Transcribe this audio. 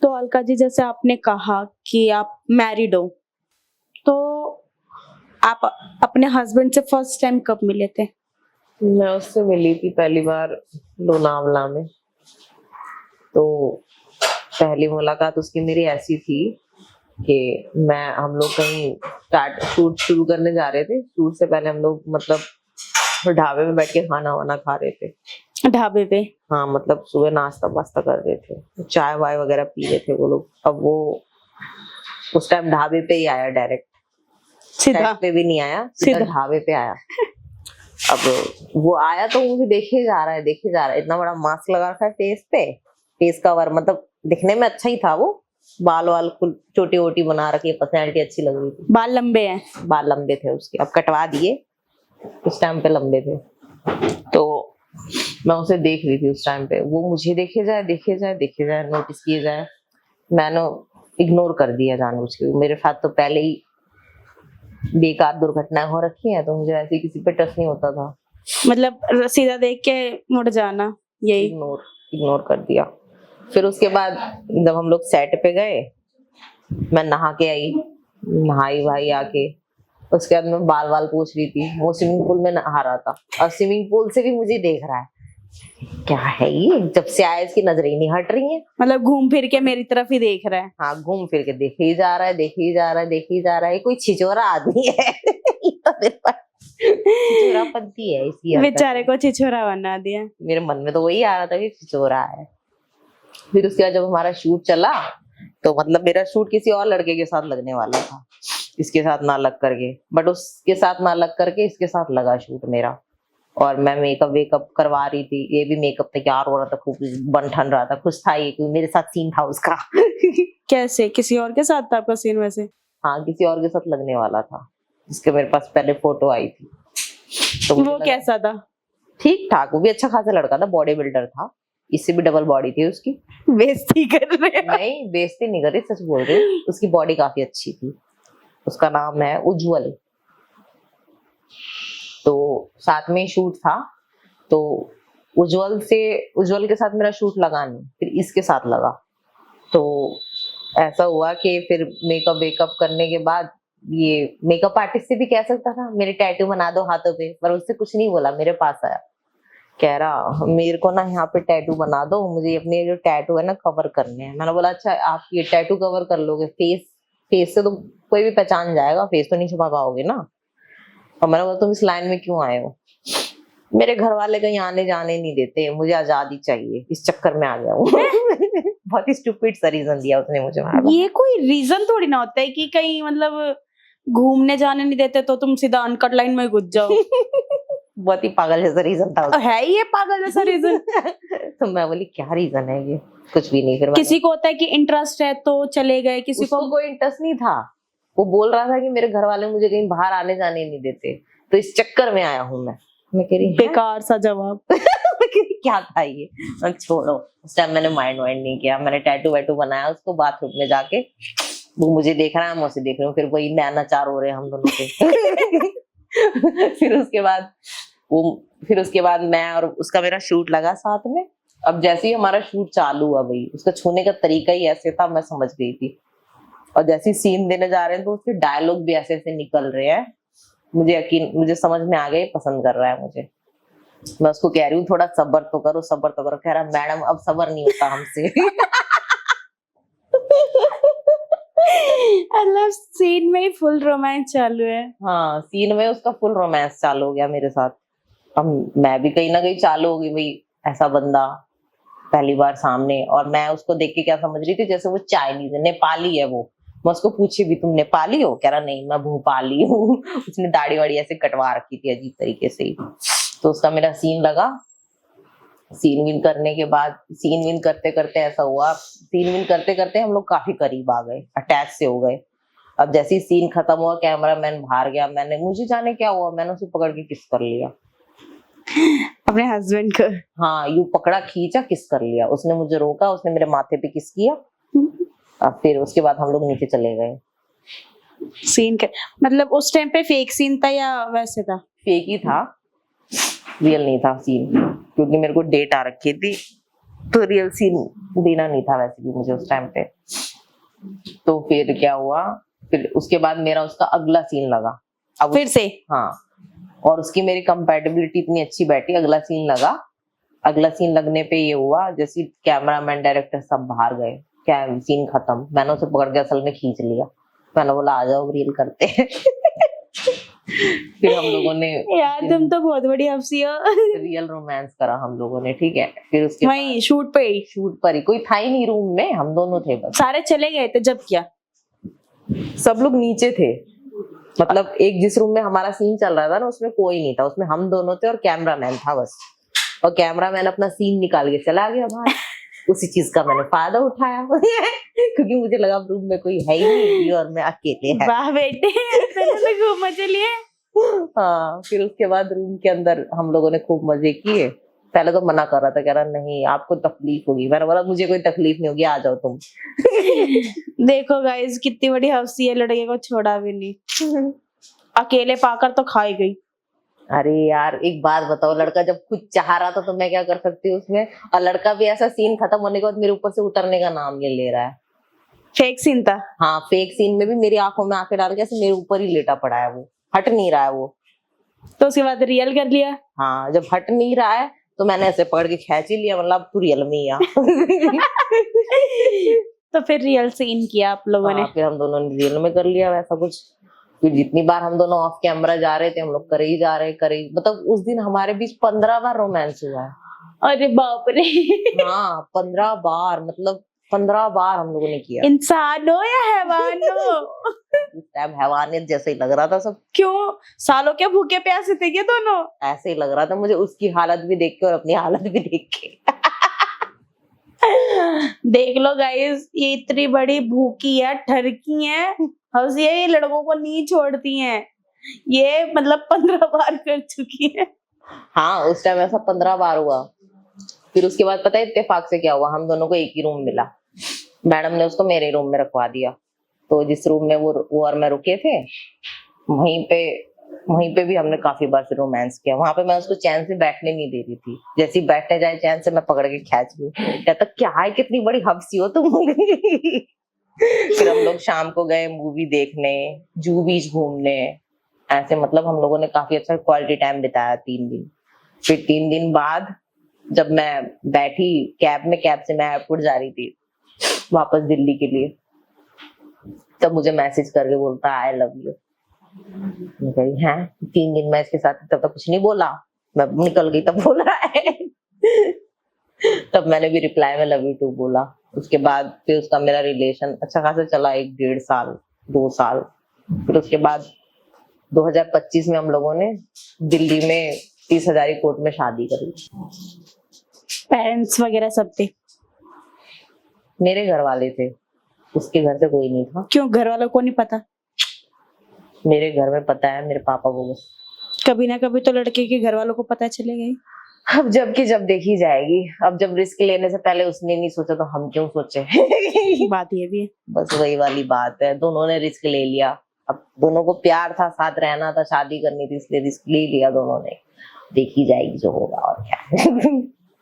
तो अलका जी, जैसे आपने कहा कि आप मैरिड हो, तो आप अपने हस्बैंड से फर्स्ट टाइम कब मिले थे? मैं उससे मिली थी पहली बार लोनावला में। तो पहली मुलाकात उसकी मेरी ऐसी थी कि हम लोग कहीं शूट शुरू करने जा रहे थे। शूट से पहले हम लोग मतलब ढाबे में बैठ के खाना वाना खा रहे थे। ढाबे पे? हाँ, मतलब सुबह नाश्ता वास्ता कर रहे थे, चाय वाय वगैरह पी रहे थे वो लोग। अब वो उस टाइम ढाबे पे ही आया, डायरेक्ट सीधा सेट पे भी नहीं आया, सीधा ढाबे पे आया। अब वो आया तो मुझे देखे जा रहा है, इतना बड़ा मास्क लगा रखा है फेस पे, फेस कवर, मतलब दिखने में अच्छा ही था वो। बाल वाल छोटी वोटी बना रखी, पर्सनैलिटी अच्छी लग रही थी। बाल लंबे हैं? बाल लंबे थे उसके, अब कटवा दिए, उस टाइम पे लंबे थे। तो मैं उसे देख रही थी उस टाइम पे, वो मुझे देखे जाए, नोटिस किए जाए। मैंने इग्नोर कर दिया जानबूझ के। मेरे साथ तो पहले ही बेकार दुर्घटनाएं हो रखी है, तो मुझे ऐसे किसी पे ट्रस्ट नहीं होता था। मतलब सीधा देख के मुड़ जाना, यही इग्नोर कर दिया। फिर उसके बाद जब हम लोग सेट पे गए, मैं नहा के आई, नहाई भाई आके, उसके बाद मैं बाल वाल पूछ रही थी। वो स्विमिंग पूल में नहा रहा था और स्विमिंग पूल से भी मुझे देख रहा है। क्या है ये, जब से आया इसकी नजरें ही नहीं हट रही हैं। मतलब घूम फिर के मेरी तरफ ही देख रहा है। हाँ, घूम फिर के देखे ही जा रहा है, कोई छिछोरा आदमी है। छिछोरापंती है इसकी। बेचारे को छिछोरा बना दिया। मेरे मन में तो वही आ रहा था कि छिछोरा है। फिर उसके बाद जब हमारा शूट चला, तो मतलब मेरा शूट किसी और लड़के के साथ लगने वाला था, इसके साथ ना लग करके, बट उसके साथ ना लग करके इसके साथ लगा शूट मेरा। और मैं मेकअप वेकअप करवा रही थी, ये भी मेकअप तैयार हो रहा था, खूब बन ठन रहा था, खुश था ये, क्योंकि मेरे साथ सीन था उसका। कैसे, किसी और के साथ था आपका सीन वैसे? हाँ, किसी और के साथ लगने वाला था, जिसके मेरे पास पहले फोटो आई थी। तो वो कैसा था? ठीक ठाक, वो भी अच्छा खासा लड़का था, बॉडी बिल्डर था, इससे भी डबल बॉडी थी उसकी। बेइज्जती कर रहे? नहीं, बेइज्जती नहीं कर रही, सच बोल रही हूँ। उसकी बॉडी काफी अच्छी थी। उसका नाम है उज्जवल। तो साथ में शूट था, तो उज्जवल के साथ मेरा शूट लगा नहीं, फिर इसके साथ लगा। तो ऐसा हुआ कि फिर मेकअप वेकअप करने के बाद, ये मेकअप आर्टिस्ट से भी कह सकता था मेरे टैटू बना दो हाथों पे, पर उससे कुछ नहीं बोला। मेरे पास आया, कह रहा मेरे को ना यहाँ पे टैटू बना दो, मुझे अपने जो टैटू है ना कवर करने हैं। मैंने बोला अच्छा, आप ये टैटू कवर कर लोगे, फेस से तो कोई भी पहचान जाएगा, फेस तो नहीं छुपा पाओगे ना। और मैंने बोला तुम इस लाइन में क्यों आए हो? मेरे घर वाले कहीं आने जाने नहीं देते, मुझे आजादी चाहिए, इस चक्कर में आ गया हूँ। बहुत ही स्टूपिड सा रीजन दिया उसने मुझे। ये कोई रीजन थोड़ी ना होता है कि कहीं मतलब घूमने जाने नहीं देते तो तुम सीधा अनकट लाइन में घुस जाओ। बहुत ही पागल जैसा रीजन था उसका। है ये पागल जैसा रीजन? तो मैं बोली क्या रीजन है ये? कुछ भी नहीं। फिर किसी को होता है कि इंटरेस्ट है तो चले गए, किसी को कोई इंटरेस्ट नहीं था। वो बोल रहा था कि मेरे घर वाले मुझे कहीं बाहर आने जाने नहीं देते, तो इस चक्कर में आया हूँ मैं कह रही बेकार सा जवाब। क्या था ये, छोड़ो। उस टाइम मैंने माइंड वाइंड नहीं किया, मैंने टैटू वैटू बनाया उसको बाथरूम में जाके। वो मुझे देख रहा है, मैं उसे देख रही हूँ, फिर वही नैनाचार हो रहे हैं हम दोनों के। फिर उसके बाद मैं और उसका मेरा शूट लगा साथ में। अब जैसे ही हमारा शूट चालू हुआ, भाई उसका छूने का तरीका ही ऐसे था, मैं समझ गई थी। और जैसे ही सीन देने जा रहे हैं, तो उसके डायलॉग भी ऐसे ऐसे निकल रहे हैं। मुझे समझ में आ गया, पसंद कर रहा है मुझे। मैं उसको कह रही हूँ थोड़ा सब्र तो करो, सब्र तो करो। कह रहा मैडम अब सब्र नहीं होता हमसे। मतलब सीन में ही फुल रोमांस चालू है। हाँ, सीन में उसका फुल रोमांस चालू हो गया मेरे साथ। अब मैं भी कहीं ना कहीं चालू हो गई, भाई ऐसा बंदा पहली बार सामने। और मैं उसको देख के क्या समझ रही थी, जैसे वो चाइनीज है, नेपाली है वो। मैं उसको पूछी भी तुम नेपाली हो? कह रहा नहीं, मैं भोपाली हूँ। उसने दाढ़ी वाड़ी ऐसे कटवा रखी थी अजीब तरीके से। तो उसका मेरा सीन लगा। सीन विन करने के बाद, सीन विन करते करते ऐसा हुआ, सीन विन करते करते हम लोग काफी करीब आ गए, अटैच से हो गए। अब जैसे ही सीन खत्म हुआ, कैमरा मैन बाहर गया, मुझे जाने क्या हुआ, मैंने उसे पकड़ के किस कर लिया, अपने हस्बैंड को। हाँ, यूं पकड़ा, खींचा, किस कर लिया। उसने मुझे रोका, उसने मेरे माथे पे किस किया। अब फिर उसके बाद हम लोग नीचे चले गए। सीन का मतलब उस टाइम पे फेक सीन था या वैसे था? फेक ही था, रियल नहीं था सीन, क्योंकि मेरे को डेट आ रखी थी तो रियल सीन देना नहीं था वैसे भी मुझे उस टाइम पे। तो फिर क्या हुआ, फिर उसके बाद मेरा उसका अगला सीन लगा। अब फिर से हाँ, और उसकी मेरी कंपैटिबिलिटी इतनी अच्छी बैठी, अगला सीन लगा। अगला सीन लगने पे ये हुआ, जैसे कैमरामैन डायरेक्टर सब बाहर गए, क्या सीन खत्म, मैंने उसे पकड़ के असल में खींच लिया। मैंने बोला आ जाओ रील करते हैं। फिर हम लोगों ने यार तुम तो बहुत बड़ी हफ्सी हो। रियल रोमांस करा हम लोगों ने, ठीक है। फिर उसके वही शूट पे ही, शूट पर ही कोई था ही नहीं रूम में, हम दोनों थे बस। सारे चले गए थे जब क्या? सब लोग नीचे थे, मतलब एक जिस रूम में हमारा सीन चल रहा था ना उसमें कोई नहीं था, उसमें हम दोनों थे और कैमरामैन था बस। और कैमरामैन अपना सीन निकाल के चला गया बाहर। उसी चीज का मैंने फायदा उठाया क्योंकि मुझे लगा रूम में कोई है ही नहीं और मैं अकेले है। वाह बेटे, तो खूब मजे लिए। हाँ, फिर उसके बाद रूम के अंदर हम लोगों ने खूब मजे किए। पहले तो मना कर रहा था, कह रहा नहीं आपको तकलीफ होगी। मैंने बोला मुझे कोई तकलीफ नहीं होगी, आ जाओ तुम। देखो गाइस कितनी बड़ी हफ्सी है, लड़के को छोड़ा भी नहीं, अकेले पाकर तो खाई गई। अरे यार एक बात बताओ, लड़का जब खुद चाह रहा था तो मैं क्या कर सकती हूँ उसमें। और लड़का भी ऐसा सीन खत्म होने के बाद मेरे ऊपर से उतरने का नाम नहीं ले रहा है। फेक सीन था। हाँ, फेक सीन में भी मेरी आंखों में आंखें डाल के ऐसे मेरे ऊपर ही लेटा पड़ा है, वो हट नहीं रहा है वो। तो उसके बाद रियल कर लिया। हाँ, जब हट नहीं रहा है तो मैंने ऐसे पकड़ के खींच ही लिया, मतलब तू रियल में ही आ। तो फिर रियल सीन किया आप लोगों ने? फिर हम दोनों ने रियल में कर लिया वैसा कुछ। फिर जितनी बार हम दोनों ऑफ कैमरा जा रहे थे हम लोग करे ही जा रहे, मतलब उस दिन हमारे बीच 15 बार रोमांस हुआ है। अरे बाप रे। हाँ 15 बार, मतलब 15 बार हम लोगों ने किया। इंसान हो या हैवान हो? उस टाइम हैवानियत जैसे ही लग रहा था सब। क्यों, सालों के भूखे प्यासे थे ये दोनों? ऐसे ही लग रहा था मुझे, उसकी हालत भी देख के और अपनी हालत भी देख के। देख लो गाइस, ये इतनी बड़ी भूखी है, ठरकी है, हंसी है, ये लड़कों को नहीं छोड़ती हैं। ये मतलब 15 बार कर चुकी है। हाँ, उस टाइम ऐसा 15 बार हुआ। फिर उसके बाद पता है इत्तेफाक से क्या हुआ, हम दोनों को एक ही रूम मिला। मैडम ने उसको मेरे रूम में रखवा दिया। तो जिस रूम में वो और मैं रुके थे, वहीं पे भी हमने काफी बार फिर रोमांस किया। वहां पे मैं उसको चैन से बैठने नहीं दे रही थी, जैसे ही बैठने जाए चैन से मैं पकड़ के खींच लूं। कहता क्या है, कितनी बड़ी हफ्सी हो तुम। फिर हम लोग शाम को गए मूवी देखने, जू बीच घूमने, ऐसे मतलब हम लोगों ने काफी अच्छा क्वालिटी टाइम बिताया 3 दिन। फिर 3 दिन बाद जब मैं बैठी कैब से मैं एयरपोर्ट जा रही थी वापस दिल्ली के लिए, तब मुझे मैसेज करके बोलता आई लव यू। मैं कही हैं 3 दिन मैं इसके साथ, तब तक कुछ नहीं बोला, मैं निकल गई तब बोल रहा है। तब मैंने भी रिप्लाई में लव यू टू बोला। उसके बाद फिर उसका मेरा रिलेशन अच्छा खासा चला, 1-1.5 साल 2 साल। फिर उसके बाद 2025 में हम लोगों ने दिल्ली में 30 हजारी कोर्ट में शादी करी। पेरेंट्स वगैरह सब थे? मेरे घर वाले थे, उसके घर से कोई नहीं था। क्यों, घर वालों को नहीं पता? मेरे घर में पता है, मेरे पापा को बस। कभी ना कभी तो लड़के के घर वालों को पता चलेगा ही। अब जब की जब देखी जाएगी। अब जब रिस्क लेने से पहले उसने नहीं सोचा तो हम क्यों सोचे। बात ये भी है। बस वही वाली बात है, दोनों ने रिस्क ले लिया। अब दोनों को प्यार था, साथ रहना था, शादी करनी थी, इसलिए रिस्क ले लिया दोनों ने। देखी जाएगी जो होगा और क्या।